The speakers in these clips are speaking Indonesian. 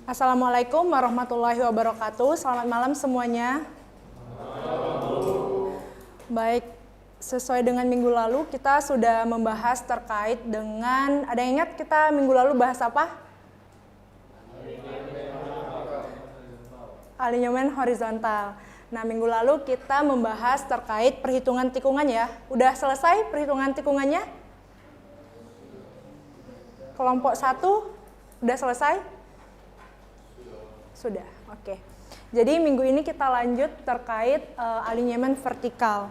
Assalamualaikum warahmatullahi wabarakatuh. Selamat malam semuanya. Baik, sesuai dengan minggu lalu kita sudah membahas terkait dengan, ada yang ingat kita minggu lalu bahas apa? Alinyemen horizontal. Nah, minggu lalu kita membahas terkait perhitungan tikungan ya. Udah selesai perhitungan tikungannya? Kelompok 1 udah selesai? Sudah, oke. Jadi minggu ini kita lanjut terkait alinyemen vertikal.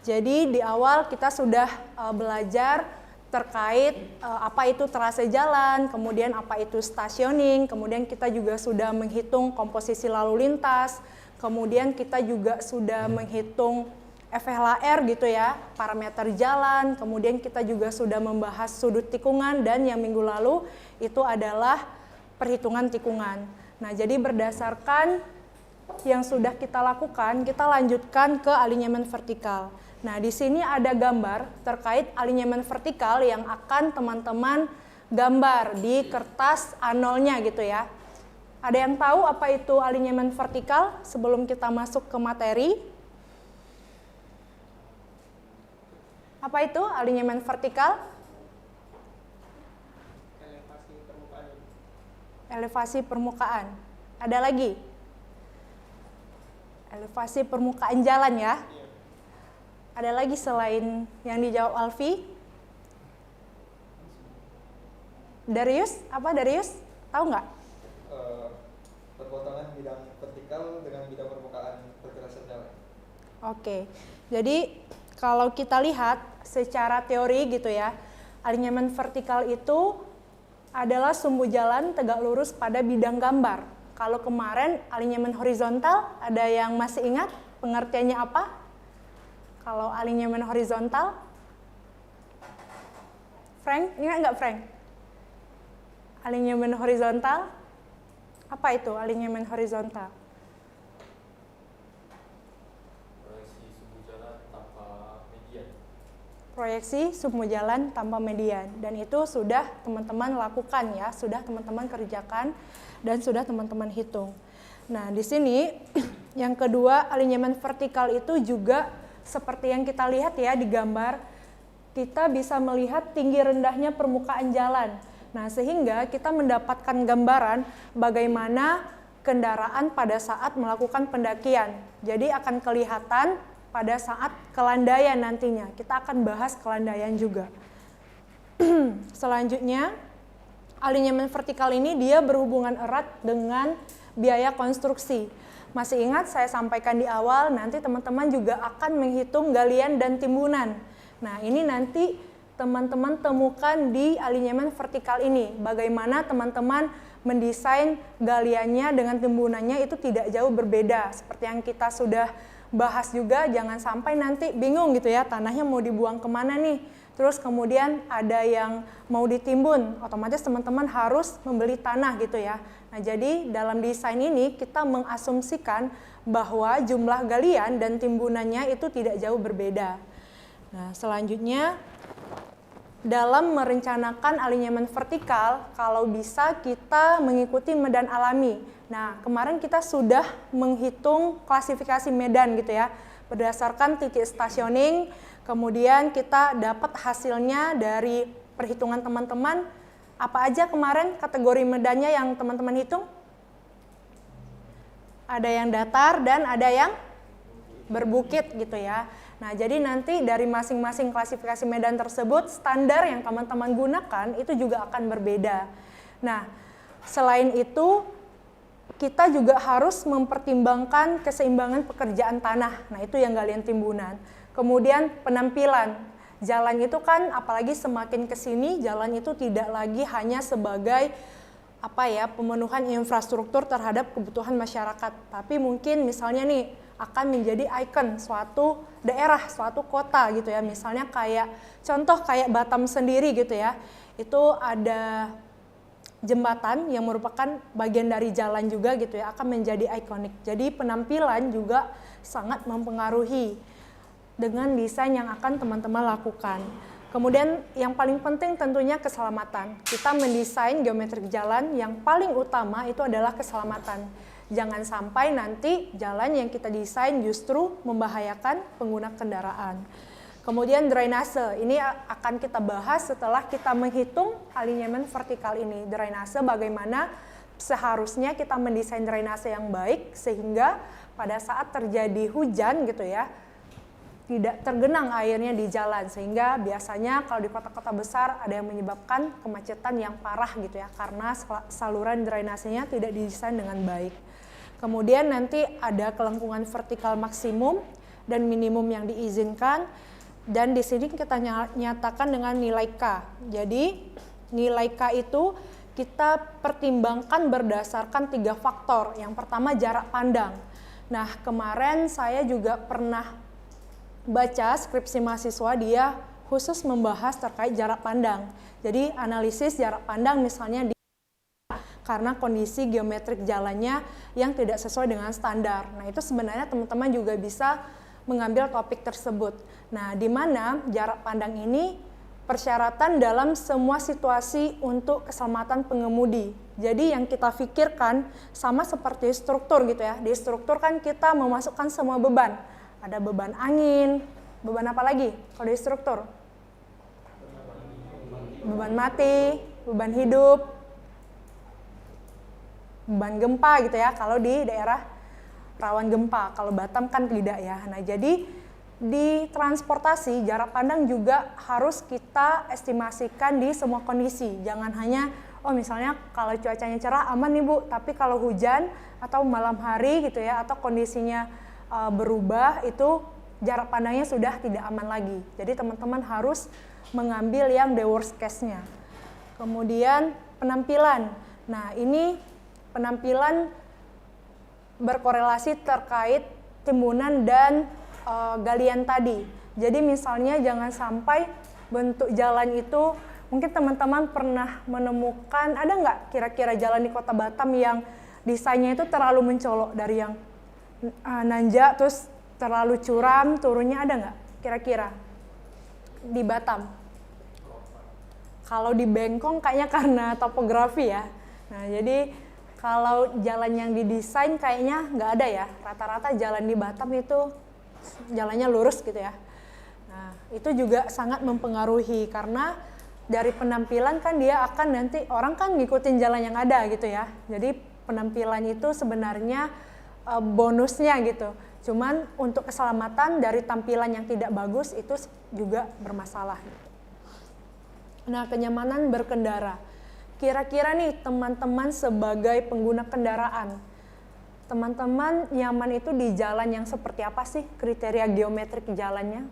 Jadi di awal kita sudah belajar terkait apa itu trase jalan, kemudian apa itu stationing, kemudian kita juga sudah menghitung komposisi lalu lintas, kemudian kita juga sudah menghitung FLHR gitu ya, parameter jalan, kemudian kita juga sudah membahas sudut tikungan, dan yang minggu lalu itu adalah perhitungan tikungan. Nah, jadi berdasarkan yang sudah kita lakukan, kita lanjutkan ke alinyemen vertikal. Nah, di sini ada gambar terkait alinyemen vertikal yang akan teman-teman gambar di kertas A0-nya gitu ya. Ada yang tahu apa itu alinyemen vertikal sebelum kita masuk ke materi? Apa itu alinyemen vertikal? Elevasi permukaan. Elevasi permukaan. Ada lagi? Elevasi permukaan jalan ya. Iya. Ada lagi selain yang dijawab Alfi? Darius? Apa Darius? Tahu nggak? Perpotongan bidang vertikal dengan bidang permukaan pergerakan jalan. Oke. Jadi kalau kita lihat secara teori gitu ya, alinyemen vertikal itu adalah sumbu jalan tegak lurus pada bidang gambar. Kalau kemarin alinyemen horizontal, ada yang masih ingat pengertiannya apa? Kalau alinyemen horizontal, Frank, ingat nggak Frank? Alinyemen horizontal, apa itu alinyemen horizontal? Proyeksi sumbu jalan tanpa median. Proyeksi sumbu jalan tanpa median, dan itu sudah teman-teman lakukan ya, sudah teman-teman kerjakan dan sudah teman-teman hitung. Nah, di sini yang kedua, alinyemen vertikal itu juga seperti yang kita lihat ya di gambar, kita bisa melihat tinggi rendahnya permukaan jalan. Nah, sehingga kita mendapatkan gambaran bagaimana kendaraan pada saat melakukan pendakian. Jadi akan kelihatan pada saat kelandaian nantinya. Kita akan bahas kelandaian juga. Selanjutnya, alinyemen vertikal ini dia berhubungan erat dengan biaya konstruksi. Masih ingat saya sampaikan di awal, nanti teman-teman juga akan menghitung galian dan timbunan. Nah, ini nanti teman-teman temukan di alinyemen vertikal ini. Bagaimana teman-teman mendesain galiannya dengan timbunannya itu tidak jauh berbeda. Seperti yang kita sudah bahas juga, jangan sampai nanti bingung gitu ya, tanahnya mau dibuang kemana nih. Terus kemudian ada yang mau ditimbun, otomatis teman-teman harus membeli tanah gitu ya. Nah, jadi dalam desain ini kita mengasumsikan bahwa jumlah galian dan timbunannya itu tidak jauh berbeda. Nah, selanjutnya dalam merencanakan alinyemen vertikal, kalau bisa kita mengikuti medan alami. Nah, kemarin kita sudah menghitung klasifikasi medan gitu ya, berdasarkan titik stationing, kemudian kita dapat hasilnya dari perhitungan teman-teman. Apa aja kemarin kategori medannya yang teman-teman hitung? Ada yang datar dan ada yang berbukit gitu ya. Nah, jadi nanti dari masing-masing klasifikasi medan tersebut, standar yang teman-teman gunakan itu juga akan berbeda. Nah, selain itu, kita juga harus mempertimbangkan keseimbangan pekerjaan tanah. Nah, itu yang galian timbunan. Kemudian penampilan. Jalan itu kan apalagi semakin ke sini, jalan itu tidak lagi hanya sebagai pemenuhan infrastruktur terhadap kebutuhan masyarakat. Tapi mungkin misalnya nih akan menjadi ikon suatu daerah, suatu kota gitu ya. Misalnya contoh kayak Batam sendiri gitu ya. Itu ada jembatan yang merupakan bagian dari jalan juga gitu ya, akan menjadi ikonik. Jadi penampilan juga sangat mempengaruhi dengan desain yang akan teman-teman lakukan. Kemudian yang paling penting tentunya keselamatan. Kita mendesain geometrik jalan yang paling utama itu adalah keselamatan. Jangan sampai nanti jalan yang kita desain justru membahayakan pengguna kendaraan. Kemudian drainase, ini akan kita bahas setelah kita menghitung alinyemen vertikal ini. Drainase bagaimana seharusnya kita mendesain drainase yang baik sehingga pada saat terjadi hujan gitu ya, tidak tergenang airnya di jalan, sehingga biasanya kalau di kota-kota besar ada yang menyebabkan kemacetan yang parah gitu ya, karena saluran drainasenya tidak didesain dengan baik. Kemudian nanti ada kelengkungan vertikal maksimum dan minimum yang diizinkan, dan di sini kita nyatakan dengan nilai K. Jadi nilai K itu kita pertimbangkan berdasarkan 3 faktor. Yang pertama jarak pandang. Nah, kemarin saya juga pernah baca skripsi mahasiswa, dia khusus membahas terkait jarak pandang. Jadi analisis jarak pandang misalnya karena kondisi geometrik jalannya yang tidak sesuai dengan standar. Nah, itu sebenarnya teman-teman juga bisa mengambil topik tersebut. Nah, di mana jarak pandang ini persyaratan dalam semua situasi untuk keselamatan pengemudi. Jadi yang kita pikirkan sama seperti struktur gitu ya. Di struktur kan kita memasukkan semua beban. Ada beban angin, beban apa lagi kalau di struktur? Beban mati, beban hidup, beban gempa gitu ya. Kalau di daerah rawan gempa, kalau Batam kan tidak ya. Nah, jadi di transportasi jarak pandang juga harus kita estimasikan di semua kondisi. Jangan hanya misalnya kalau cuacanya cerah aman nih Bu, tapi kalau hujan atau malam hari gitu ya, atau kondisinya berubah, itu jarak pandangnya sudah tidak aman lagi. Jadi teman-teman harus mengambil yang the worst case-nya. Kemudian penampilan. Nah, ini penampilan berkorelasi terkait timbunan dan galian tadi. Jadi misalnya jangan sampai bentuk jalan itu, mungkin teman-teman pernah menemukan, ada nggak kira-kira jalan di Kota Batam yang desainnya itu terlalu mencolok, dari yang nanjak terus terlalu curam, turunnya ada nggak kira-kira di Batam? Kalau di Bengkong kayaknya karena topografi ya. Nah, jadi kalau jalan yang didesain kayaknya nggak ada ya. Rata-rata jalan di Batam itu jalannya lurus gitu ya. Nah, itu juga sangat mempengaruhi karena dari penampilan kan dia akan nanti orang kan ngikutin jalan yang ada gitu ya. Jadi penampilan itu sebenarnya bonusnya gitu. Cuman untuk keselamatan dari tampilan yang tidak bagus itu juga bermasalah. Nah, kenyamanan berkendara. Kira-kira nih teman-teman sebagai pengguna kendaraan, teman-teman nyaman itu di jalan yang seperti apa sih kriteria geometrik jalannya?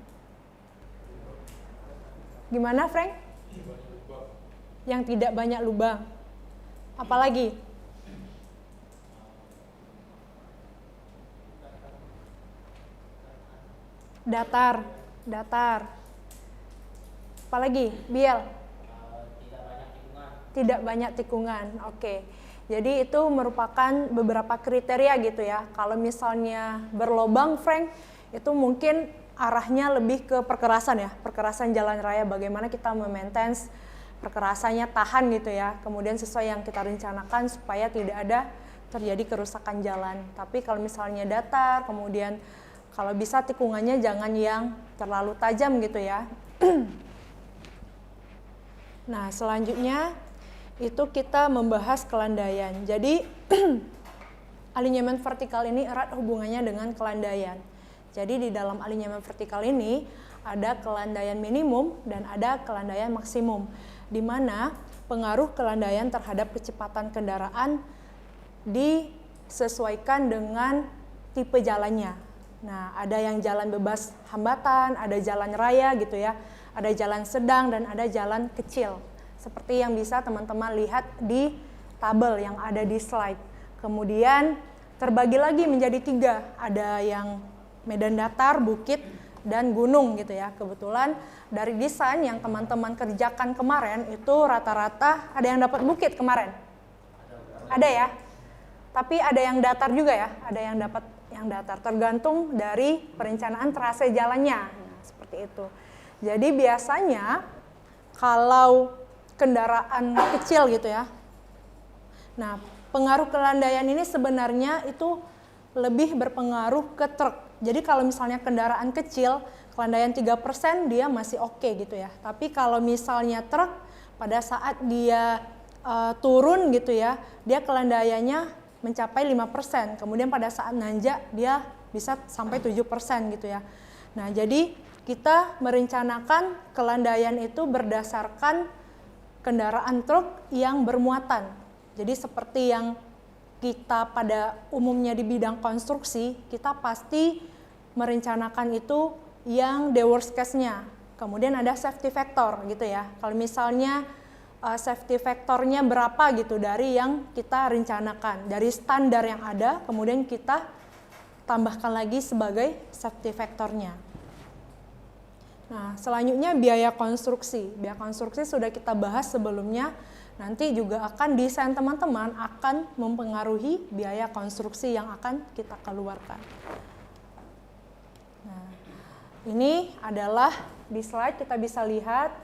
Gimana, Frank? Yang tidak banyak lubang. Apalagi? Datar. Apalagi? Biel? Tidak banyak tikungan. Oke. Jadi itu merupakan beberapa kriteria gitu ya. Kalau misalnya berlobang, Frank, itu mungkin arahnya lebih ke perkerasan ya. Perkerasan jalan raya, bagaimana kita memaintain perkerasannya tahan gitu ya. Kemudian sesuai yang kita rencanakan supaya tidak ada terjadi kerusakan jalan. Tapi kalau misalnya datar, kemudian kalau bisa tikungannya jangan yang terlalu tajam gitu ya. Nah, selanjutnya itu kita membahas kelandaian. Jadi alinyemen vertikal ini erat hubungannya dengan kelandaian. Jadi di dalam alinyemen vertikal ini ada kelandaian minimum dan ada kelandaian maksimum, di mana pengaruh kelandaian terhadap kecepatan kendaraan disesuaikan dengan tipe jalannya. Nah, ada yang jalan bebas hambatan, ada jalan raya gitu ya, ada jalan sedang dan ada jalan kecil. Seperti yang bisa teman-teman lihat di tabel yang ada di slide. Kemudian terbagi lagi menjadi 3, ada yang medan datar, bukit, dan gunung gitu ya. Kebetulan dari desain yang teman-teman kerjakan kemarin itu rata-rata ada yang dapat bukit kemarin. Ada ya. Tapi ada yang datar juga ya, ada yang dapat yang datar, tergantung dari perencanaan trase jalannya. Nah, seperti itu. Jadi biasanya kalau kendaraan kecil gitu ya. Nah, pengaruh kelandaian ini sebenarnya itu lebih berpengaruh ke truk. Jadi kalau misalnya kendaraan kecil, kelandaian 3% dia masih oke gitu ya. Tapi kalau misalnya truk pada saat dia turun gitu ya, dia kelandaiannya mencapai 5%. Kemudian pada saat nanjak dia bisa sampai 7% gitu ya. Nah, jadi kita merencanakan kelandaian itu berdasarkan kendaraan truk yang bermuatan. Jadi seperti yang kita pada umumnya di bidang konstruksi, kita pasti merencanakan itu yang the worst case-nya. Kemudian ada safety factor gitu ya. Kalau misalnya safety factornya berapa gitu dari yang kita rencanakan, dari standar yang ada, kemudian kita tambahkan lagi sebagai safety factornya. Nah, selanjutnya biaya konstruksi. Biaya konstruksi sudah kita bahas sebelumnya. Nanti juga akan desain teman-teman akan mempengaruhi biaya konstruksi yang akan kita keluarkan. Nah, ini adalah di slide kita bisa lihat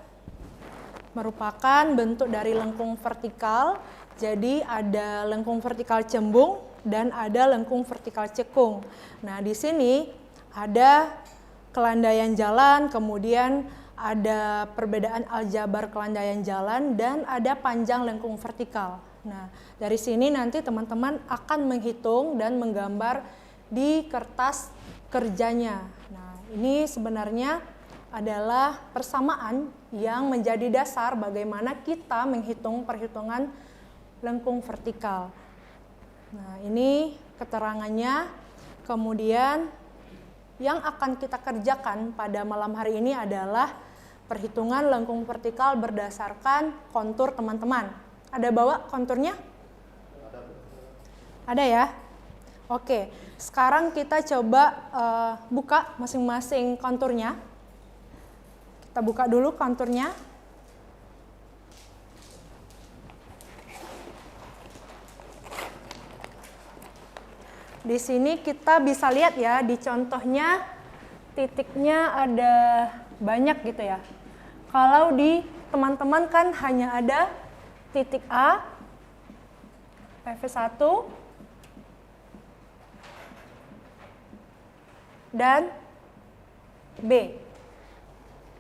merupakan bentuk dari lengkung vertikal. Jadi ada lengkung vertikal cembung dan ada lengkung vertikal cekung. Nah, di sini ada kelandaian jalan, kemudian ada perbedaan aljabar kelandaian jalan, dan ada panjang lengkung vertikal. Nah, dari sini nanti teman-teman akan menghitung dan menggambar di kertas kerjanya. Nah, ini sebenarnya adalah persamaan yang menjadi dasar bagaimana kita menghitung perhitungan lengkung vertikal. Nah, ini keterangannya. Kemudian yang akan kita kerjakan pada malam hari ini adalah perhitungan lengkung vertikal berdasarkan kontur teman-teman. Ada bawa konturnya? Ada ya? Oke, sekarang kita coba buka masing-masing konturnya. Kita buka dulu konturnya. Di sini kita bisa lihat ya, di contohnya titiknya ada banyak gitu ya. Kalau di teman-teman kan hanya ada titik A, PV1, dan B.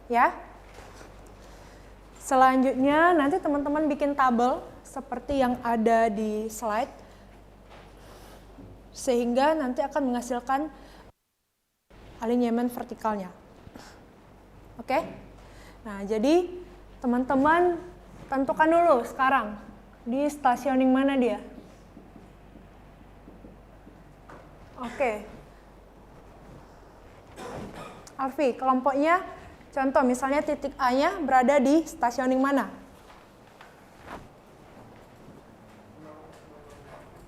Ya. Selanjutnya nanti teman-teman bikin tabel seperti yang ada di slide, sehingga nanti akan menghasilkan alinyemen vertikalnya. Oke? Nah, jadi teman-teman tentukan dulu sekarang di stationing mana dia. Oke. Alfi, kelompoknya contoh misalnya titik A-nya berada di stationing mana?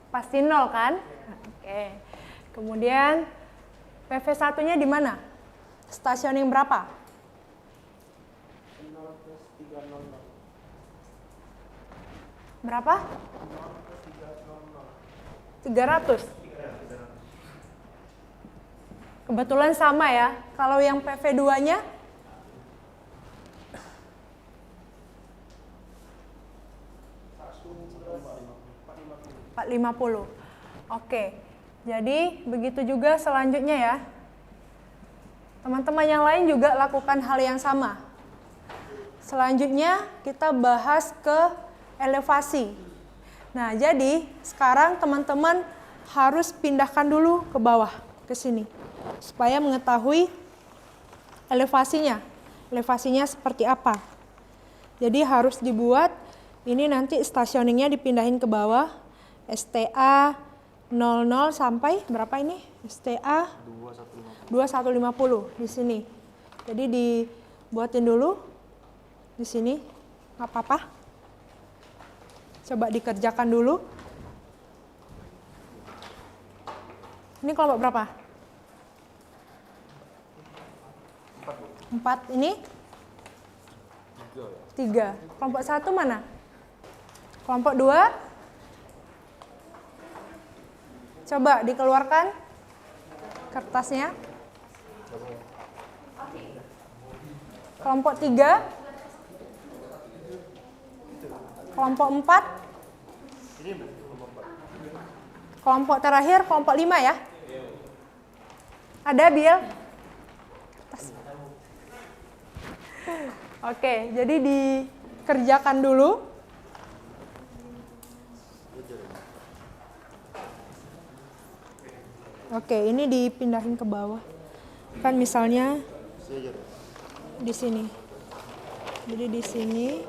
Pasti 0 kan? Oke. Kemudian PV1-nya di mana? Stationing berapa? 0+300. Berapa? 300. Kebetulan sama ya. Kalau yang PV2-nya 450. Oke. Jadi begitu juga selanjutnya ya. Teman-teman yang lain juga lakukan hal yang sama. Selanjutnya kita bahas ke elevasi. Nah, jadi sekarang teman-teman harus pindahkan dulu ke bawah, ke sini. Supaya mengetahui elevasinya. Elevasinya seperti apa. Jadi harus dibuat, ini nanti stationingnya dipindahin ke bawah. STA 00 sampai berapa ini? STA 2150 di sini. Jadi dibuatin dulu di sini, nggak apa-apa. Coba dikerjakan dulu. Ini kelompok berapa? 4 ini? 3. Kelompok 1 mana? Kelompok 2? Coba dikeluarkan kertasnya. Kelompok 3. Kelompok 4. Kelompok terakhir, kelompok 5 ya. Ada, Bill? Oke, jadi dikerjakan dulu. Oke, ini dipindahin ke bawah. Kan misalnya di sini. Jadi di sini.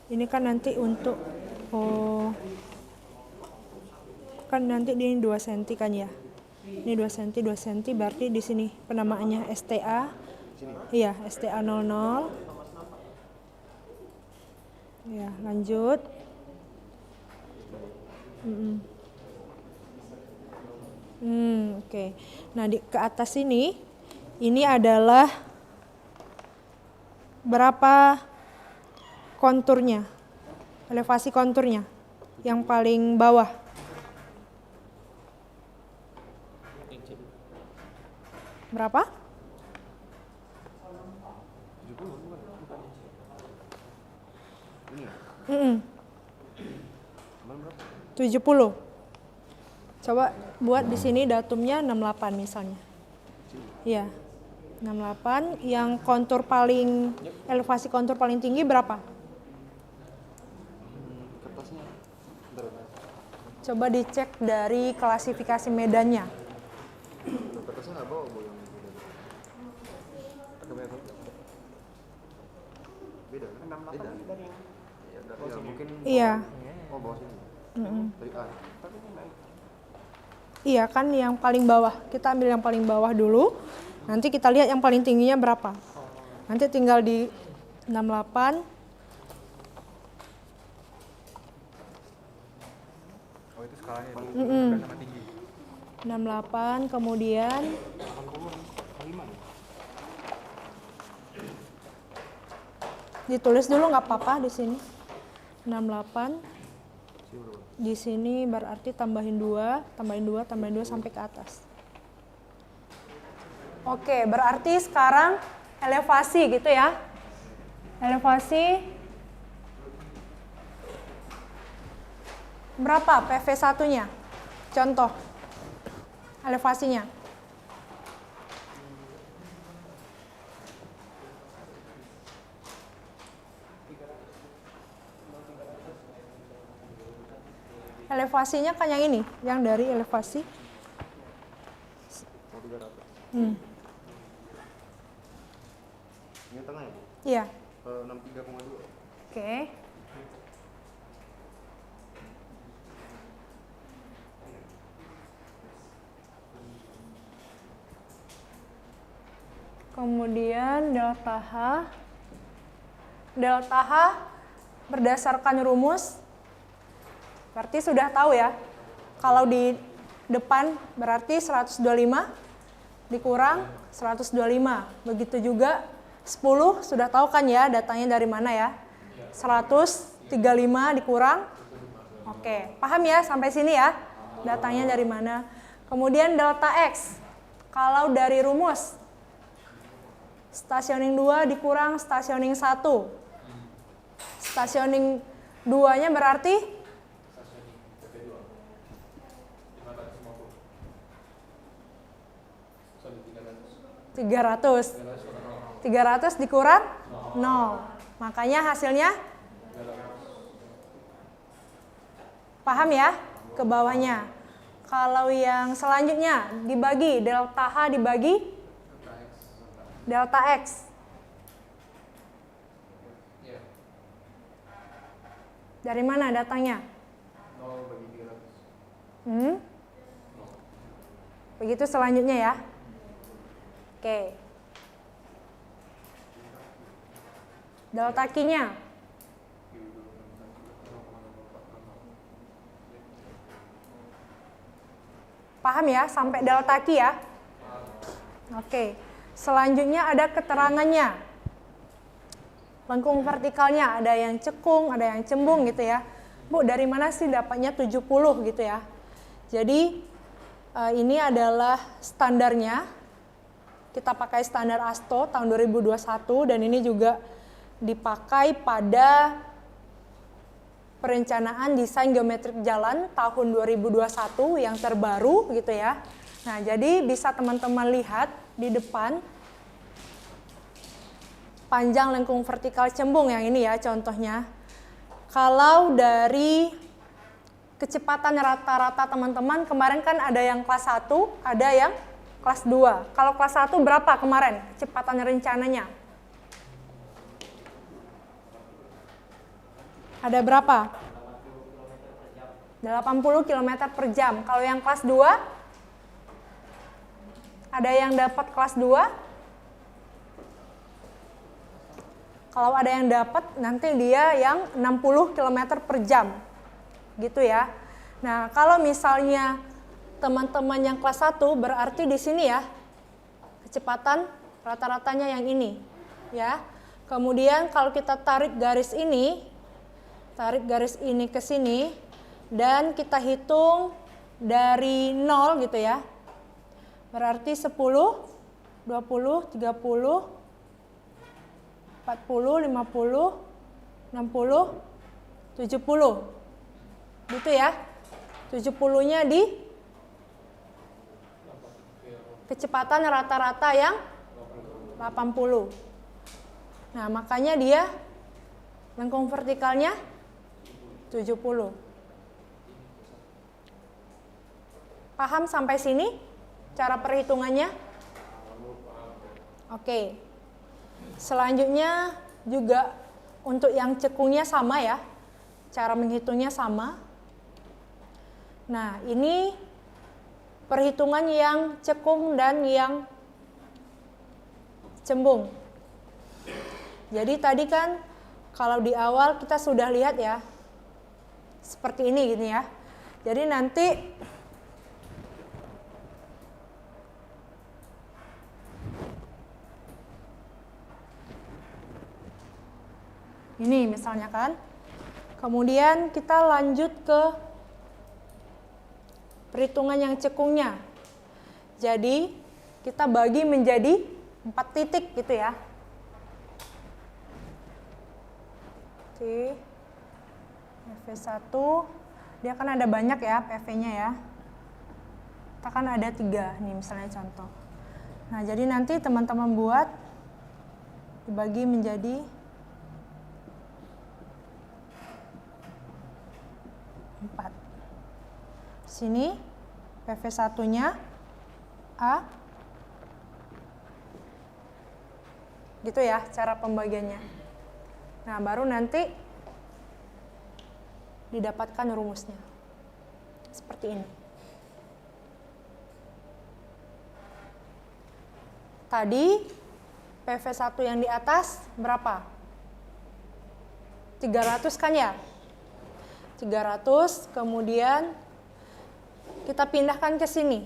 Ini kan nanti untuk kan nanti ini 2 cm kan ya. Ini 2 cm, 2 cm berarti di sini penamaannya STA. Iya, STA 00. Ya, lanjut. Oke. Nah, ke atas ini adalah berapa konturnya, elevasi konturnya yang paling bawah. Berapa? 70. Coba buat di sini datumnya 68 misalnya. Iya. 68 yang kontur paling elevasi kontur paling tinggi berapa? Coba dicek dari klasifikasi medannya. Kertasnya nggak bawa bu yang beda kan? 68 dari yang mungkin. Iya. Oh, bawah sini. Dari A. Iya kan yang paling bawah. Kita ambil yang paling bawah dulu. Nanti kita lihat yang paling tingginya berapa. Nanti tinggal di 68. Oh, itu skalanya. Sama tinggi. 68 kemudian ditulis dulu nggak apa-apa di sini. 68 di sini berarti tambahin 2 sampai ke atas. Oke, berarti sekarang elevasi gitu ya. Elevasi berapa PV1-nya? Contoh elevasinya. Elevasinya kan yang ini, yang dari elevasi. Ini tengah ya, Bu? Iya. 63,2. Oke. Kemudian delta H. Delta H berdasarkan rumus berarti sudah tahu ya. Kalau di depan berarti 125 dikurang 125. Begitu juga 10 sudah tahu kan ya datanya dari mana ya. 135 dikurang. Oke, paham ya sampai sini ya datanya dari mana. Kemudian delta X. Kalau dari rumus stationing 2 dikurang stationing 1. Stationing 2-nya berarti 300 dikurang 0. Makanya hasilnya paham ya ke bawahnya. Kalau yang selanjutnya dibagi delta H dibagi delta X. Dari mana datanya? 0 bagi 300. Begitu selanjutnya ya. Oke. Delta Q-nya. Paham ya sampai delta Q ya? Oke. Selanjutnya ada keterangannya. Lengkung vertikalnya ada yang cekung, ada yang cembung gitu ya. Bu, dari mana sih dapatnya 70 gitu ya. Jadi ini adalah standarnya. kita pakai standar ASTO tahun 2021 dan ini juga dipakai pada perencanaan desain geometrik jalan tahun 2021 yang terbaru gitu ya. Nah, jadi bisa teman-teman lihat di depan panjang lengkung vertikal cembung yang ini ya contohnya. Kalau dari kecepatan rata-rata teman-teman, kemarin kan ada yang kelas 1, ada yang kelas 2. Kalau kelas 1 berapa kemarin kecepatan rencananya? Ada berapa? 80 km per jam. Kalau yang kelas 2? Ada yang dapat kelas 2? Kalau ada yang dapat, nanti dia yang 60 km per jam. Gitu ya. Nah, kalau misalnya teman-teman yang kelas 1 berarti di sini ya kecepatan rata-ratanya yang ini ya. Kemudian kalau kita tarik garis ini ke sini dan kita hitung dari 0 gitu ya. Berarti 10, 20, 30, 40, 50, 60, 70. Gitu ya, 70-nya di kecepatan rata-rata yang 80. Nah, makanya dia lengkung vertikalnya 70. Paham sampai sini cara perhitungannya? Oke. Selanjutnya juga untuk yang cekungnya sama ya, cara menghitungnya sama. Nah, ini perhitungan yang cekung dan yang cembung. Jadi tadi kan kalau di awal kita sudah lihat ya, seperti ini gini ya. Jadi nanti ini misalnya kan. Kemudian kita lanjut ke perhitungan yang cekungnya. Jadi kita bagi menjadi 4 titik gitu ya. Oke. PV1 dia kan ada banyak ya PV-nya ya. Kita kan ada 3 nih misalnya contoh. Nah, jadi nanti teman-teman buat dibagi menjadi 4. Sini PV1-nya A. Gitu ya cara pembagiannya. Nah, baru nanti didapatkan rumusnya. Seperti ini. Tadi PV1 yang di atas berapa? 300 kan ya? 300, kemudian kita pindahkan ke sini,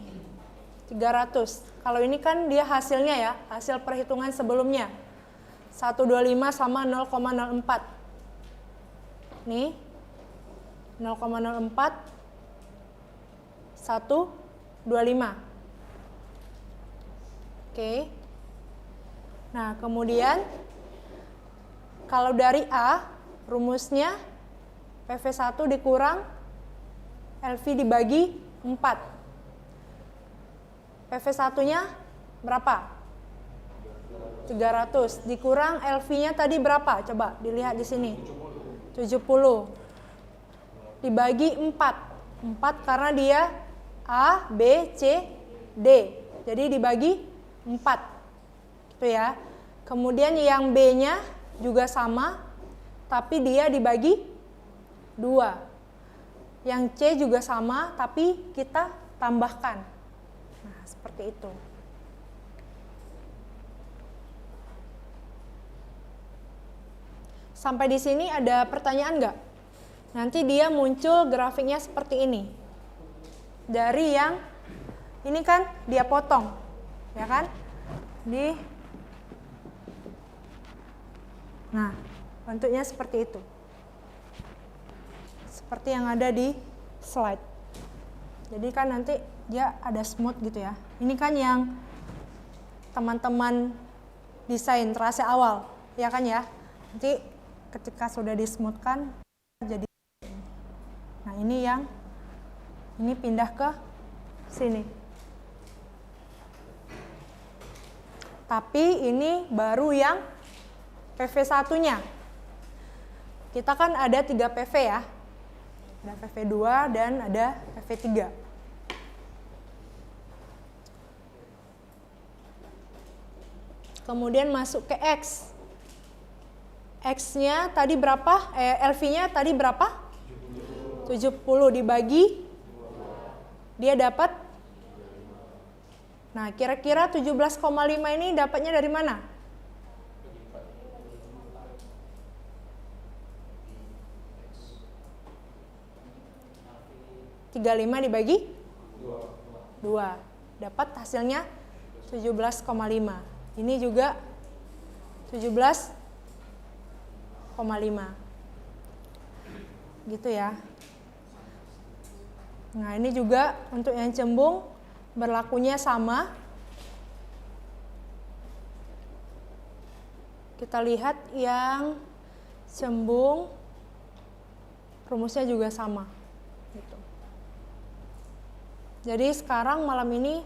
300. Kalau ini kan dia hasilnya ya, hasil perhitungan sebelumnya. 125 sama 0,04. Nih, 0,04, 125. Oke. Nah, kemudian kalau dari A, rumusnya PV1 dikurang LV dibagi 4. PV1-nya berapa? 300. Dikurang LV-nya tadi berapa? Coba dilihat di sini. 70. Dibagi 4. 4 karena dia A, B, C, D. Jadi dibagi 4. Gitu ya. Kemudian yang B-nya juga sama, tapi dia dibagi 2. Yang C juga sama, tapi kita tambahkan. Nah, seperti itu. Sampai di sini ada pertanyaan nggak? Nanti dia muncul grafiknya seperti ini. Dari yang ini kan dia potong, ya kan? Nah, bentuknya seperti itu. Seperti yang ada di slide. Jadi kan nanti dia ada smooth gitu ya. Ini kan yang teman-teman desain trase awal, ya kan ya. Nanti ketika sudah dismoothkan jadi. Nah ini pindah ke sini. Tapi ini baru yang PV satunya. Kita kan ada 3 PV ya. Ada PV 2 dan ada PV 3. Kemudian masuk ke X. X-nya tadi berapa? LV-nya tadi berapa? 70 dibagi. Dia dapat. Nah, kira-kira 17,5 ini dapatnya dari mana? (35) dibagi 2. Dapat hasilnya 17,5. Ini juga 17,5. Gitu ya. Nah, ini juga untuk yang cembung berlakunya sama. Kita lihat yang cembung rumusnya juga sama. Gitu. Jadi sekarang malam ini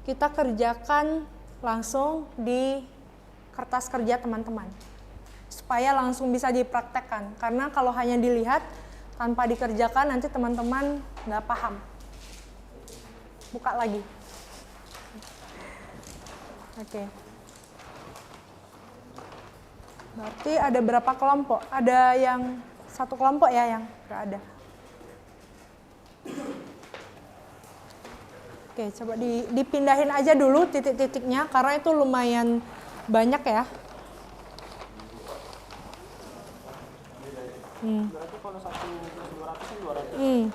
kita kerjakan langsung di kertas kerja teman-teman. Supaya langsung bisa dipraktekkan. Karena kalau hanya dilihat tanpa dikerjakan nanti teman-teman nggak paham. Buka lagi. Oke. Berarti ada berapa kelompok? Ada yang satu kelompok ya yang nggak ada. Oke, coba dipindahin aja dulu titik-titiknya karena itu lumayan banyak ya. Berarti kalau 1+200 kan 200.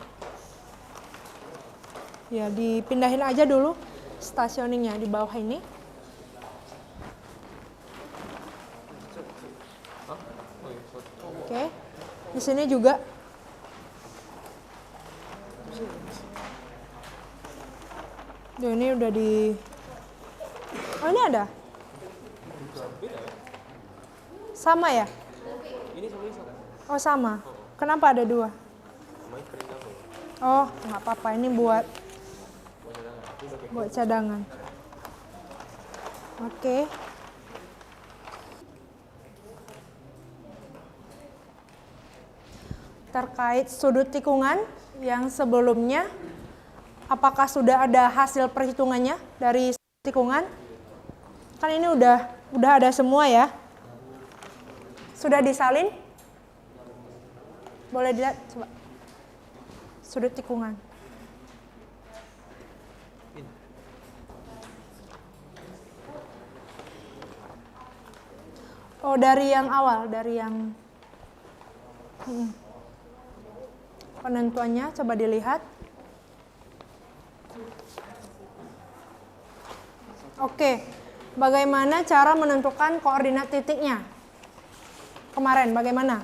Ya, dipindahin aja dulu stationingnya di bawah ini. Oke. Di sini juga. Duh, ini udah di. Oh, ini ada. Sama ya? Ini sama. Oh, sama. Kenapa ada 2? Oh, nggak apa-apa. Ini buat cadangan. Oke. Terkait sudut tikungan yang sebelumnya, apakah sudah ada hasil perhitungannya dari tikungan? Kan ini udah ada semua ya. Sudah disalin? Boleh dilihat coba. Sudut tikungan. Oh, dari yang awal, dari yang penentuannya coba dilihat. Oke, bagaimana cara menentukan koordinat titiknya? Kemarin bagaimana?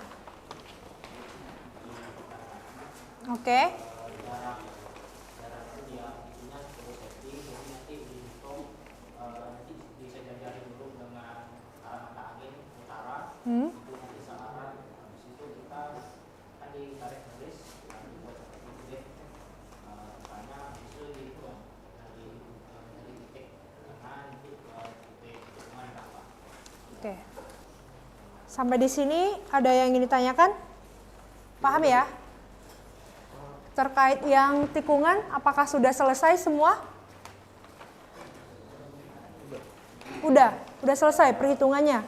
Oke. Oke. Sampai di sini ada yang ingin ditanyakan? Paham ya? Terkait yang tikungan, apakah sudah selesai semua? Udah selesai perhitungannya?